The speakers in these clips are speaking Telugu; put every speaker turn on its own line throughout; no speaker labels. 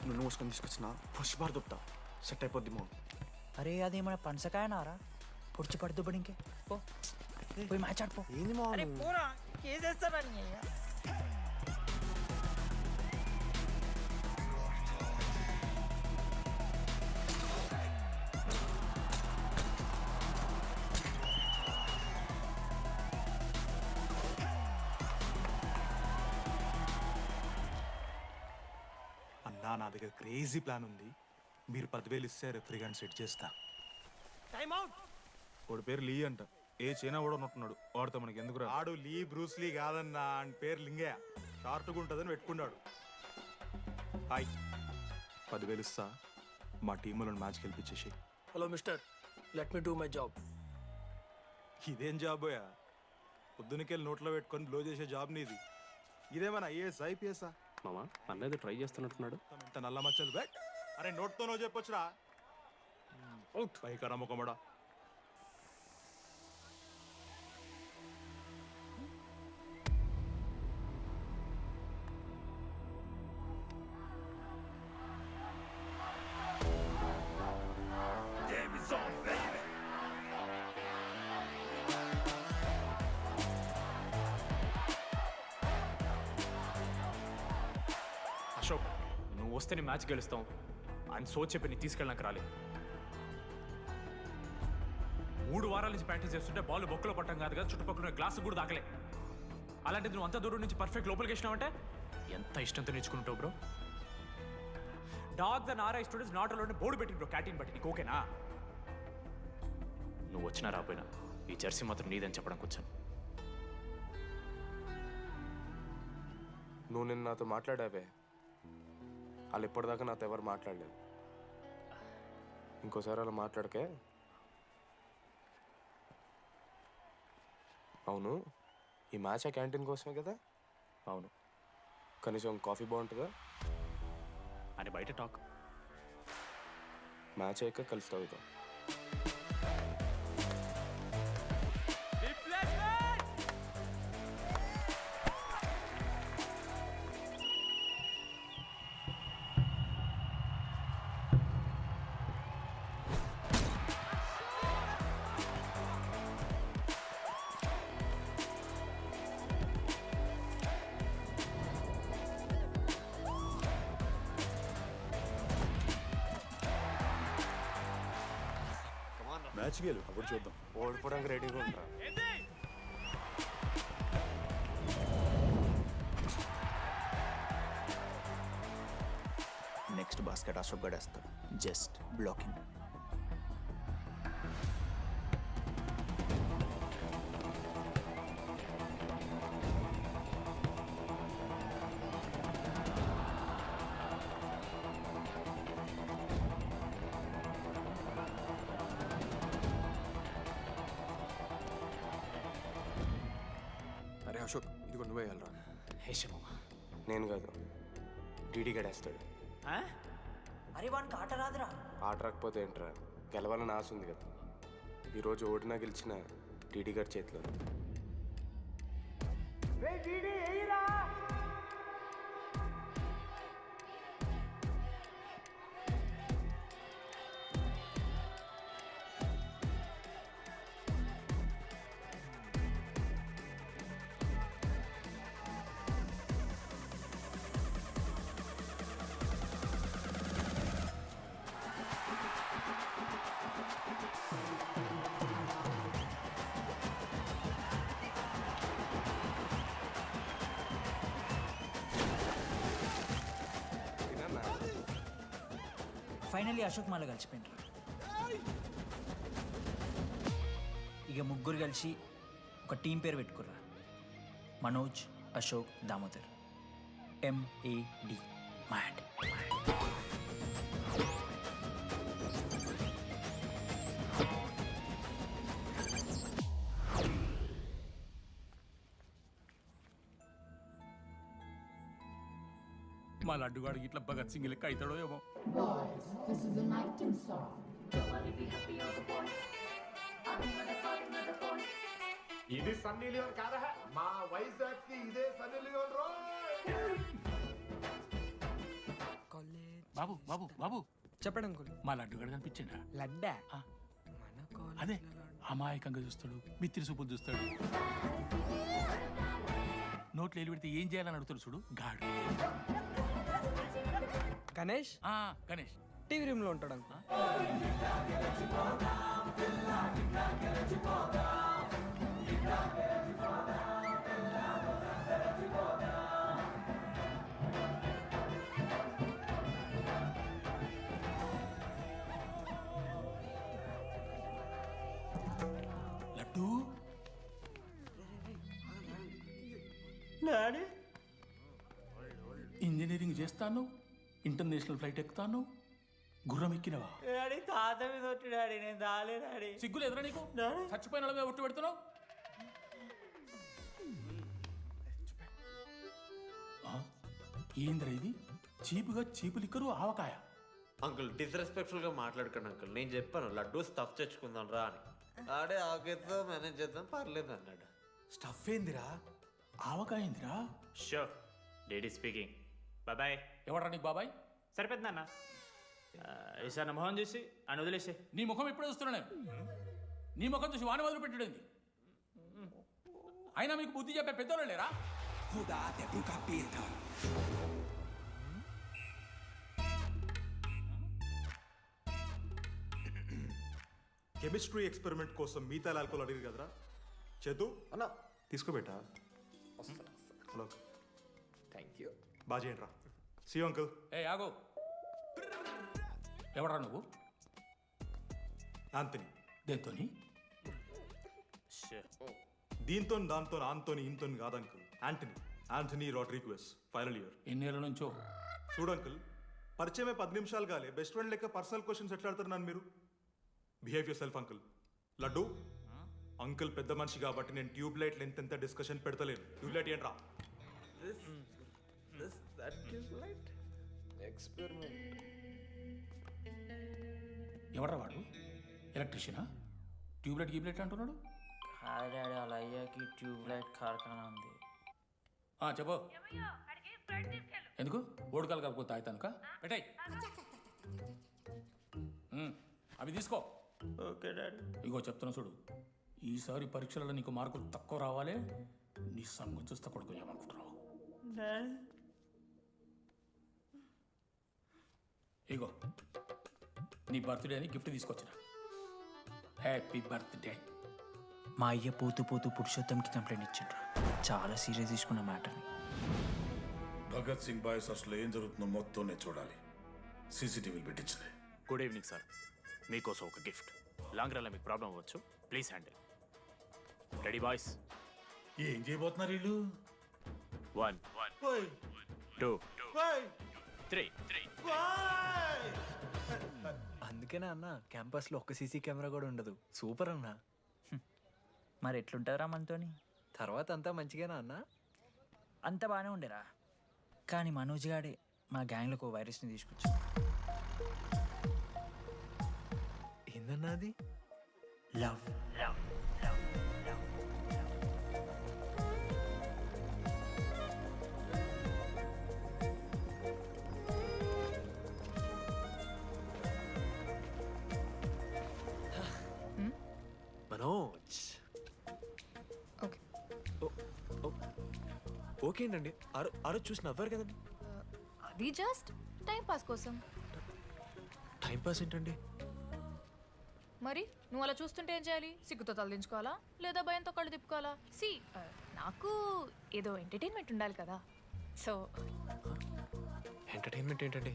నువ్వు మోసుకొని తీసుకొచ్చిన పుష్ బార్ దొప్తా సెట్ అయిపోద్ది మో.
అరే అది మన పనసకాయ నారా పొడిచి పడుతూ పడి ఇంకే పో పోయి మ్యాచ్ ఆడిపో.
ఏంది మా
పూరా కేసేస్తారని
అన్నా నా దగ్గర క్రేజీ ప్లాన్ ఉంది. మీరు 10,000 ఇస్తే రెఫ్రీ గారిని సెట్ చేస్తా.
Time out.
వాడి పేరు లీ అంట. ఏ చైనా కూడా ఉంటున్నాడు. వాడితో మనకి ఎందుకు రా? ఆడు లీ బ్రూస్ లీ కాదన్నా, అని పేరు లింగయ్య. షార్ట్గా ఉంటుందని పెట్టుకున్నాడు. హాయ్, 10,000 ఇస్తా. మా టీంలో మ్యాచ్ గెలిపించేసి.
Hello mister, let me do my job.
ఇదేం జాబోయా? పొద్దునకెళ్ళి నోట్లో పెట్టుకొని బ్లో చేసే జాబ్ నీది. ఇదేమైనా ఐఏఎస్ ఐపీఎస్ఆ?
మామా అన్నది ట్రై చేస్తున్నట్టున్నాడు.
ఇంత నల్ల మచ్చలు బెట్. అరే నోట్తోనో చెప్పొచ్చురా. అవుట్ పైకరా ముఖమడా.
అశోక్, నువ్వు వస్తే నీ మ్యాచ్ గెలుస్తాం. ఆయన సోచ్ చెప్పి నీ తీసుకెళ్ళడానికి రాలేదు. 3 వారాల నుంచి ప్రాక్టీస్ చేస్తుంటే బాల్ బొక్కలో పట్టం కాదు కదా, చుట్టుపక్కల గ్లాసు కూడా దాకలే. అలాంటిది నువ్వు అంత దూరం నుంచి పర్ఫెక్ట్ లోపలికి వేసినావంటే ఎంత ఇష్టంతో నేర్చుకుంటావు bro. Dogs and RI students not allowed board పెట్టి బ్రో, క్యాటీన్ బట్టి. నీకు ఓకేనా? నువ్వు వచ్చినా రాపోయినా ఈ జెర్సీ మాత్రం నీదని చెప్పడానికి వచ్చాను.
నువ్వు నిన్న నాతో మాట్లాడావే, వాళ్ళు ఇప్పటిదాకా నాతో ఎవరు మాట్లాడలేదు. ఇంకోసారి అలా మాట్లాడకే. అవును, ఈ మ్యాచ్ ఆ క్యాంటీన్ కోసమే కదా?
అవును.
కనీసం కాఫీ బాగుంటుందా?
అని బయట టాక్.
మ్యాచ్ అయ్యాక కలిసి తాగుతాం.
మ్యాచ్ గెలు, అప్పుడు చూద్దాం.
ఓడిపోవడానికి రెడీగా ఉంటా.
నెక్స్ట్ బాస్కెట్ అశోక్ గడేస్తాడు. Just blocking.
అరే అశోక్, ఇదిగో నువ్వే వెళ్ళరా.
హేషమా,
నేను కాదు, డీడీ గడేస్తాడు.
అరే వానికి ఆట రాదురా.
ఆట రాకపోతే ఏంట్రా, గెలవాలని ఆశ ఉంది కదా. ఈరోజు ఓడినా గెలిచిన డీడీ గారి చేతిలో.
ఫైనల్లీ అశోక్ మాల కలిసిపోయినరా. ఇక ముగ్గురు కలిసి ఒక టీం పేరు పెట్టుకుర్రా. మనోజ్, అశోక్, దామోదర్. MAD. మ్యాడ్.
మా లడ్డుగాడికి ఇట్లా భగత్ సింగ్ లెక్క అవుతాడో ఏమో.
ఇది సన్నీ లియోన్ కాదా? మా వైజాగ్ కి ఇదే సన్నీ లియోన్ రో.
బాబా బాబు బాబు బాబు
చెప్పండి అంకుల్.
మా లడ్డు గడ కనిపించిండా?
లడ్డా
ఆ.
మన కాలేజ్
అదే అమాయకంగా చూస్తాడు, మిత్రి సూపులు చూస్తాడు, నోట్లో ఎలి పెడితే ఏం చేయాలని అడుగుతాడు చూడు గాడు.
గణేష్
ఆ, గణేష్.
టీవీ రూమ్ లో ఉంటాడు అంకుల్.
లడ్డు
డాడీ
ఇంజనీరింగ్ చేస్తాను, ఇంటర్నేషనల్ ఫ్లైట్ ఎక్కుతాను, గుర్రం ఎక్కినవా?
డాడీ తాత మీద ఒట్టు డాడీ, నేను దాలే డాడీ.
సిగ్గులు ఎదురా నీకు? చచ్చిపోయిన వాళ్ళ మీద ఒట్టు పెడుతున్నావు. ఆ, ఏంద్రా ఇది? చీపుగా చీపు లిక్కరు ఆవకాయ.
అంకుల్ డిస్రెస్పెక్ట్ఫుల్ గా మాట్లాడకండి అంకుల్. నేను చెప్పాను లడ్డూ స్టఫ్ తెచ్చుకుందాం రా అని. ఆడే ఆకేద్దాం మేనేజ్ చేద్దాం పర్లేదు అన్నాడు.
స్టఫ్ ఏందిరా?
ఆవకాయ ఏందిరా?
Show daddy speaking. బాయ్.
ఎవడ్రా నీకు బాబాయ్?
సరిపోతుంది అన్న. ఈసారి నా మొహం చూసి అని వదిలేసే.
నీ ముఖం ఎప్పుడు చూస్తున్నా నేను? నీ ముఖం చూసి వాని వదిలి పెట్టడండి. అయినా మీకు బుద్ధి చెప్పే పెద్దోళ్ళు లేరా?
కెమిస్ట్రీ ఎక్స్పెరిమెంట్ కోసం మీథైల్ ఆల్కహాల్ అడిగారు కదరా చేతు
అన్న
తీసుకోబెట్టా. Hello
thank you.
బాగా చేయండి రా. See uncle.
ఏ ఆగో, ఎవడ్రా నువ్వు?
ఆంథనీ.
దేంతోని?
దీంతో దాంతో ఆంతోని ఇంతో కాదు uncle. Anthony Rodrigues, final year.
ఎన్నేళ్ళ నుంచో?
చూడు అంకుల్, పరిచయమే 10 నిమిషాలు కాలే బెస్ట్ ఫ్రెండ్ లెక్క పర్సనల్ క్వశ్చన్స్ ఎట్లా ఆడతారు నన్ను మీరు? Behave yourself uncle. Laddu uncle పెద్ద మనిషి కాబట్టి నేను ట్యూబ్ లైట్ లెంత్ ఎంత డిస్కషన్ పెడతలేను. ట్యూబ్ లైట్ ఏంట్రా?
ఎవడ్రా వాడు? ఎలక్ట్రీషియనా? ట్యూబ్లైట్ గీబ్లైట్ అంటున్నాడు.
హాయ్ డాడీ, అలా అయ్యాకి ట్యూబ్ లైట్ కార్ఖానా ఉంది.
చెప్పు. ఎందుకు? ఓడికాలు కలుపుతా అవుతానుక పెట్టాయి. అవి తీసుకో.
Okay daddy.
ఇగో చెప్తున్నా చూడు, ఈసారి పరీక్షలలో నీకు మార్కులు తక్కువ రావాలి. నీ సంగతి చూస్తే కొడుకు ఏమనుకుంటున్నావు? ఇగో నీ బర్త్డే అని గిఫ్ట్ తీసుకొచ్చిన. Happy birthday.
మా అయ్య పోతూ పోతూ పురుషోత్తంకి కంప్లైంట్ ఇచ్చిండ్రు. చాలా సీరియస్ తీసుకున్న మ్యాటర్ని.
భగత్ సింగ్ బాయ్స్ అసలు ఏం జరుగుతుందో మొత్తం నేను చూడాలి. సీసీటీవీలు పెట్టించలే.
Good evening sir. మీకోసం ఒక గిఫ్ట్. లాంగ్ రన్లో మీకు ప్రాబ్లం అవ్వచ్చు, ప్లీజ్ హ్యాండిల్. Ready boys?
ఏం చేయబోతున్నారు వీళ్ళు?
1 2 3.
అందుకేనా అన్న క్యాంపస్లో ఒక్క సీసీ కెమెరా కూడా ఉండదు. సూపర్ అన్న.
మరి ఎట్లుంటారా మనతోని?
తర్వాత అంతా మంచిగానా అన్న?
అంత బాగానే ఉండేరా, కానీ మనోజ్ గాడే మా గ్యాంగ్లోకి ఓ వైరస్ని తీసుకొచ్చా.
ఏందన్నా అది?
లవ్.
మనోజ్
ఓకే.
ఓకే అండి. ఆరోజు చూసి నవ్వారు కదండి.
అది జస్ట్ టైం పాస్ కోసం.
టైం పాస్ ఏంటండి?
మరి నువ్వు అలా చూస్తుంటే ఏం చేయాలి? సిగ్గుతో తలదించుకోవాలా లేదా భయంతో కళ్ళు తిప్పుకోవాలా? నాకు ఏదో ఎంటర్టైన్మెంట్ ఉండాలి కదా. సో
ఎంటర్టైన్మెంట్ ఏంటండి?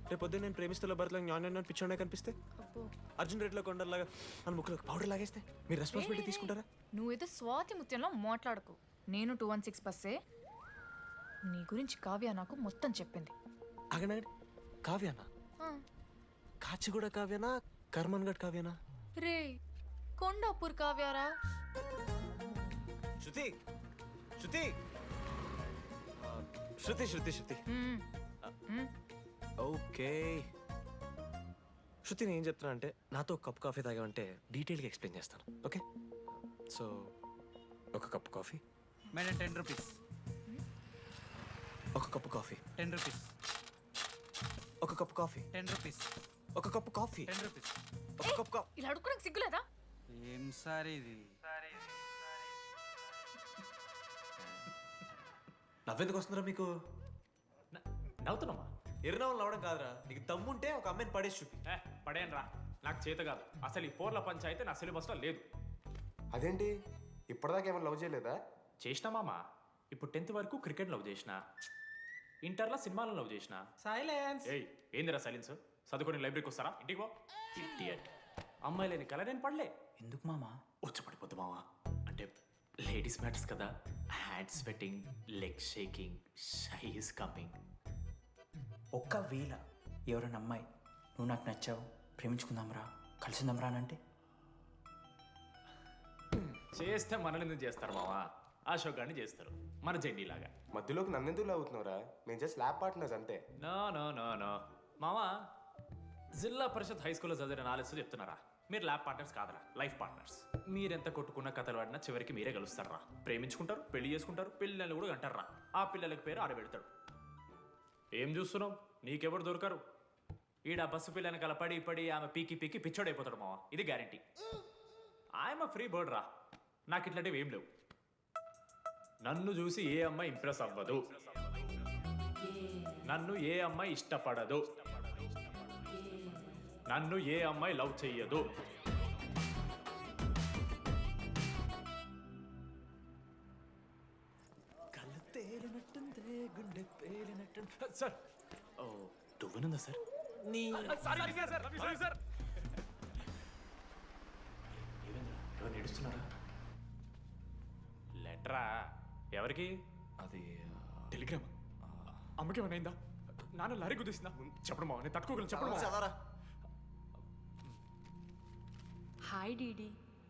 రేపు పొద్దున్న నేను ప్రేమిస్తున్న భర్తలకు జ్ఞానం పిచ్చోడే కనిపిస్తే,
అబ్బో,
అర్జున్ రెడ్డిలో కొండలాగా మన ముక్కులకు పౌడర్ లాగేస్తే మీరు రెస్పాన్సిబిలిటీ తీసుకుంటారా?
నువ్వేదో స్వాతి ముత్యంలో మాట్లాడకు. నేను 216 బస్సే. నీ గురించి కావ్య నాకు మొత్తం చెప్పింది.
అగనాడు కావ్యానా? కాచిగూడ కావ్యానా? కర్మన్ గడ్ కావ్యానా?
రే కొండాపూర్ కావ్యారా?
శృతి శృతి శృతి శృతి శృతి ఓకే. శృతి నేను ఏం చెప్తున్నా అంటే, నాతో ఒక కప్ కాఫీ తాగామంటే డీటెయిల్గా ఎక్స్ప్లెయిన్ చేస్తాను. ఓకే? సో ఒక కప్ కాఫీ.
Madam 10 rupees.
ఒక కప్పు కాఫీ.
10 రూపీస్.
ఒక కప్ కాఫీ.
10 రూపీస్.
ఒక కప్ కాఫీ.
10 రూపీస్.
ఒక కప్ కాఫీ.
ఇలా అడుక్కోడానికి సిగ్గులేదా?
ఏం సార్ ఇది?
నవ్వెందుకు వస్తున్నారా మీకు?
నవ్వుతున్నామా?
ఎర్రనవ్వులు నవ్వడం కాదురా, నీకు దమ్ముంటే ఒక అమ్మాయిని పడేసి చూపి.
పడేయను రా, నాకు చేత కాదు. అసలు ఈ పోర్ల పంచాయితీ నా సిలబస్లో లేదు.
అదేంటి ఇప్పటిదాకా ఏమైనా లవ్ చేయలేదా?
చేసినా మామ. ఇప్పుడు 10th వరకు క్రికెట్ లవ్ చేసిన, ఇంటర్లో సినిమాలను లవ్ చేసిన.
సైలెన్స్.
ఏయ్ ఏందిరా సైలెన్స్? చదువుకొని లైబ్రరీకి వస్తారా? ఇంటికి పో. ఇడియట్. అమ్మాయి లేని కల నేను పడలే.
ఎందుకు మామా?
వచ్చపడిపోద్దు మావా. అంటే లేడీస్ మ్యాటర్స్ కదా. Hand sweating, leg shaking, shy is coming.
ఒక్కవేళ ఎవరైనా అమ్మాయి నువ్వు నాకు నచ్చావు, ప్రేమించుకుందాంరా, కలిసిందాంరా అని అంటే?
చేస్తే మనల్ని ఎందుకు చేస్తారు మావా? అశోక్ గారిని చేస్తారు, మన జెండీలాగా.
మధ్యలోకి నన్నెందుకు లవ్ అవుతున్నావురా? మేము జస్ట్ ల్యాబ్ పార్ట్నర్స్ అంతే.
నో నో నో నో మావా, జిల్లా పరిషత్ హై స్కూల్లో చదివిన నాలెడ్జ్ చెప్తున్నారా? మీరు ల్యాబ్ పార్ట్నర్స్ కాదరా, లైఫ్ పార్ట్నర్స్. మీరెంత కొట్టుకున్న కథలు పడినా చివరికి మీరే కలుస్తారా. ప్రేమించుకుంటారు, పెళ్లి చేసుకుంటారు, పిల్లల్ని కూడా అంటారా. ఆ పిల్లలకి పేరు ఆడబెడతాడు. ఏం చూస్తున్నావు? నీకెవరు దొరకరు. ఈడ బస్సు పిల్లని కల పడి పడి ఆమె పీకి పీకి పిచ్చోడైపోతాడు మావా. ఇది గ్యారంటీ. ఆయమ ఫ్రీ బర్డ్ రా. నాకు ఇట్లాంటివి ఏం లేవు. నన్ను చూసి ఏ అమ్మాయి ఇంప్రెస్ అవ్వదు, నన్ను ఏ అమ్మాయి ఇష్టపడదు, నన్ను ఏ అమ్మాయి లవ్ చెయ్యదు.
కళ్ళు తేలినట్టుందే, గుండె పేలినట్టు.
సార్, ఓ దువ్వనుందా సార్?
నీ
సార్. ఎవరు నేడుస్తున్నారా? లెటరా? ఎవరికి?
అది
టెలిగ్రామ్. అమ్మకి ఏమైనా నాన్న లారీ గుద్దేసిందా? చెప్పడం మావ, నేను తట్టుకోగలను. చెప్పడం మావ.
చదవరా.
హాయ్ డీడీ,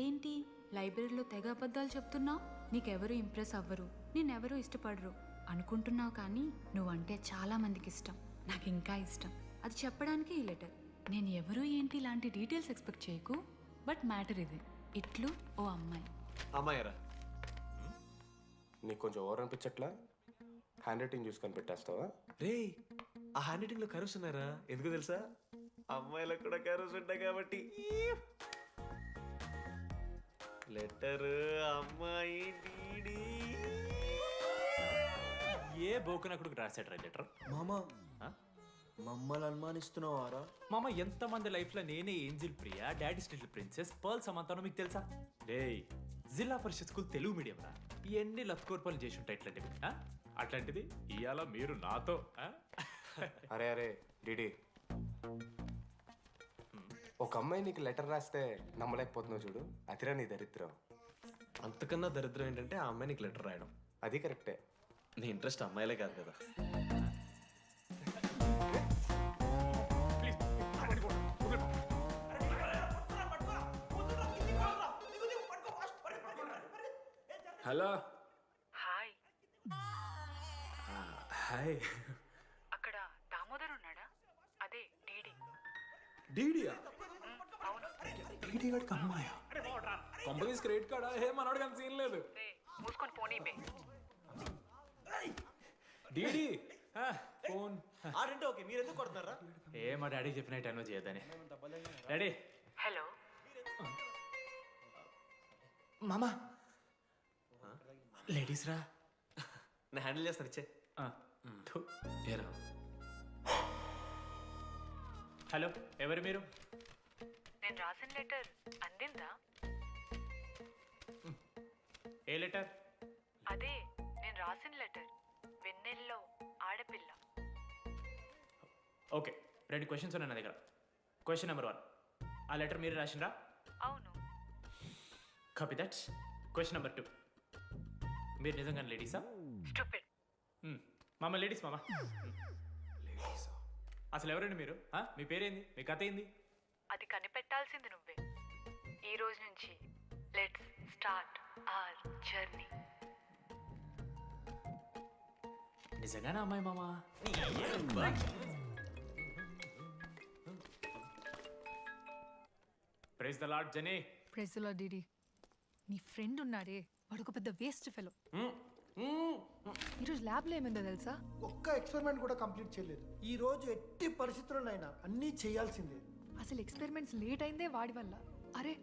ఏంటి లైబ్రరీలో తెగ అబద్ధాలు చెప్తున్నావు? నీకెవరు ఇంప్రెస్ అవ్వరు, నేనెవరూ ఇష్టపడరు అనుకుంటున్నావు, కానీ నువ్వంటే చాలా మందికి ఇష్టం, నాకు ఇంకా ఇష్టం. అది చెప్పడానికి ఈ లెటర్. నేను ఎవరు ఏంటి ఇలాంటి డీటెయిల్స్ ఎక్స్పెక్ట్ చేయకు, బట్ మ్యాటర్ ఇది. ఇట్లు ఓ అమ్మాయి.
అమ్మాయిరా?
నీకు కొంచెం ఓవర్ అనిపించట్లా? హ్యాండ్ రైటింగ్ చూసి కనిపెట్టేస్తావా?
రే, ఆ హ్యాండ్ రైటింగ్ లో కర్వ్స్ ఉన్నాయరా. ఎందుకు తెలుసా? అమ్మాయిలకు కూడా కర్వ్స్ ఉంటాయి కాబట్టి. లెటర్ అమ్మాయి డీడీ.
ఏ బోకనకుడికి రాశాడు రా లెటర్?
మామా మమ్మల్ని అనుమానిస్తున్నావారా?
మామ, ఎంతమంది లైఫ్లో నేనే angel Priya, daddy still princess, pearl సమంతానో మీకు తెలుసా? డే, జిల్లా పరిషత్ స్కూల్ తెలుగు మీడియం రా. ఎన్ని లత్కోర్పాలు చేసి ఉంటాయి ఇట్లాంటివి. అట్లాంటిది ఇవాళ మీరు నాతో.
అరే అరే డిడి, ఒక అమ్మాయి నీకు లెటర్ రాస్తే నమ్మలేకపోతున్నావు చూడు, అతిరా నీ దరిద్రం.
అంతకన్నా దరిద్రం ఏంటంటే ఆ అమ్మాయి నీకు లెటర్ రాయడం.
అది కరెక్టే.
నీ ఇంట్రెస్ట్ అమ్మాయిలే కాదు కదా.
హలో.
హాయ్.
హాయ్.
అక్కడ దామోదర్ ఉన్నాడా? అదే డీడీ.
డీడీయా?
డీడీ వాడికి అమ్మాయా?
Companies credit కార్డా? ఏ మనోడు కానీ సీన్ లేదు.
మూసుకొని పోనీ బే.
DD phone.
ఆడంటే ఓకే, మీరు ఎందుకు కొడుతున్నారా?
ఏ మా డాడీ చెప్పిన టైంలో చేయొద్దని. డాడీ.
హలో.
మామా, లేడీస్ రా.
నేను హ్యాండిల్ చేస్తాను, ఇచ్చే. ఏరా?
హలో, ఎవరు మీరు?
నేను రాసిన లెటర్ అందిందా?
ఏ లెటర్?
అదే నేను రాసిన లెటర్, వెన్నెల్లో ఆడపిల్ల.
ఓకే, 2 క్వశ్చన్స్ ఉన్నాయి నా దగ్గర. క్వశ్చన్ నెంబర్ 1, ఆ లెటర్ మీరు రాసిండ్రా?
అవును.
Copy that. క్వశ్చన్ నెంబర్ 2, మీరు నిజంగా లేడీసా?
స్టూపిడ్.
మామ లేడీస్ మామ. అసలు ఎవరండి మీరు? మీ పేరేంది? మీ కథ ఏంది?
అది కనిపెట్టాల్సింది నువ్వే. ఈ రోజు నుంచి లెట్స్ స్టార్ట్ అవర్ జర్నీ.
నిజంగానే అమ్మాయి మామ? Praise the lord Jenny.
ప్రెజలో డీడీ, నీ ఫ్రెండ్ ఉన్నాడే, వాడు ఒక పెద్ద వేస్ట్ ఫెలో. ఈరోజు ల్యాబ్లో ఏమైందో తెలుసా?
ఒక్క ఎక్స్పెరిమెంట్ కూడా కంప్లీట్ చేయలేదు. ఈ రోజు ఎట్టి పరిస్థితుల్లోనైనా అన్నీ చేయాల్సిందే.
అసలు ఎక్స్పెరిమెంట్స్ లేట్ అయిందే వాడి వల్ల. అరే